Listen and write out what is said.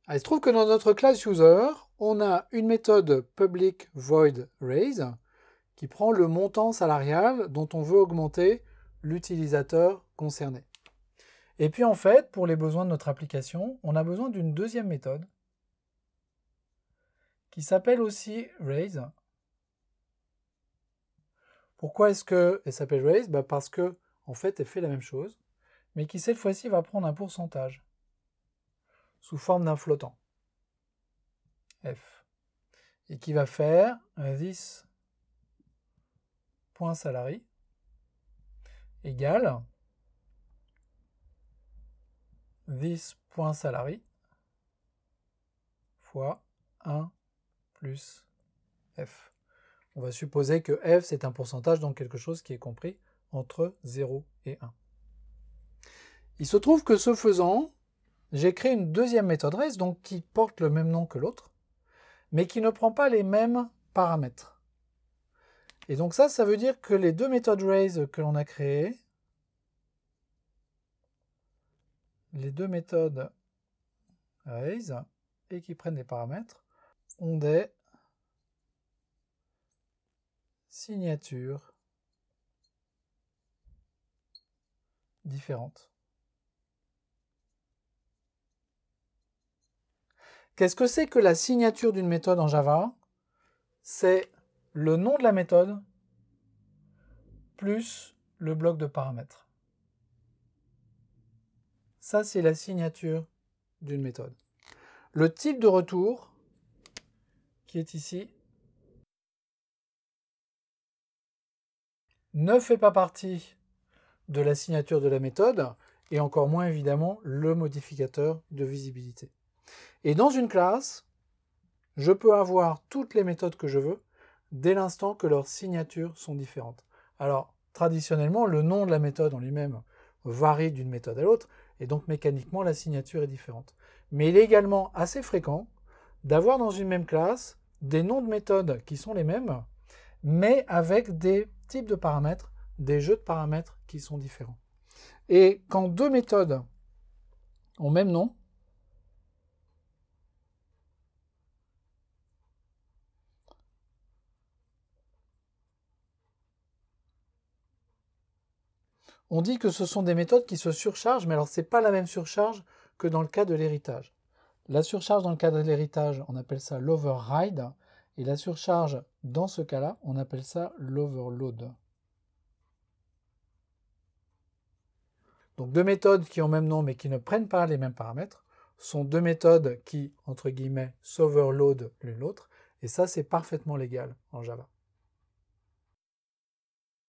Il se trouve que dans notre class user, on a une méthode public void raise qui prend le montant salarial dont on veut augmenter l'utilisateur concerné. Et puis en fait, pour les besoins de notre application, on a besoin d'une deuxième méthode qui s'appelle aussi raise. Pourquoi est-ce qu'elle s'appelle raise? Parce que en fait, elle fait la même chose, mais qui cette fois-ci va prendre un pourcentage sous forme d'un flottant f et qui va faire this.salary égale this.salary fois 1 plus f. On va supposer que f c'est un pourcentage, donc quelque chose qui est compris entre 0 et 1. Il se trouve que ce faisant, j'ai créé une deuxième méthode raise, donc qui porte le même nom que l'autre, mais qui ne prend pas les mêmes paramètres. Et donc ça veut dire que les deux méthodes raise que l'on a créées, les deux méthodes raise, et qui prennent des paramètres, ont des signatures différentes. Qu'est-ce que c'est que la signature d'une méthode en Java? C'est le nom de la méthode plus le bloc de paramètres. Ça, c'est la signature d'une méthode. Le type de retour, qui est ici, ne fait pas partie de la signature de la méthode, et encore moins évidemment le modificateur de visibilité. Et dans une classe, je peux avoir toutes les méthodes que je veux, dès l'instant que leurs signatures sont différentes. Alors, traditionnellement, le nom de la méthode en lui-même varie d'une méthode à l'autre, et donc mécaniquement, la signature est différente. Mais il est également assez fréquent d'avoir dans une même classe des noms de méthodes qui sont les mêmes, mais avec des types de paramètres, des jeux de paramètres qui sont différents. Et quand deux méthodes ont même nom, on dit que ce sont des méthodes qui se surchargent, mais alors ce n'est pas la même surcharge que dans le cas de l'héritage. La surcharge dans le cas de l'héritage, on appelle ça l'override, et la surcharge dans ce cas-là, on appelle ça l'overload. Donc deux méthodes qui ont même nom mais qui ne prennent pas les mêmes paramètres sont deux méthodes qui, entre guillemets, s'overload l'une l'autre, et ça c'est parfaitement légal en Java.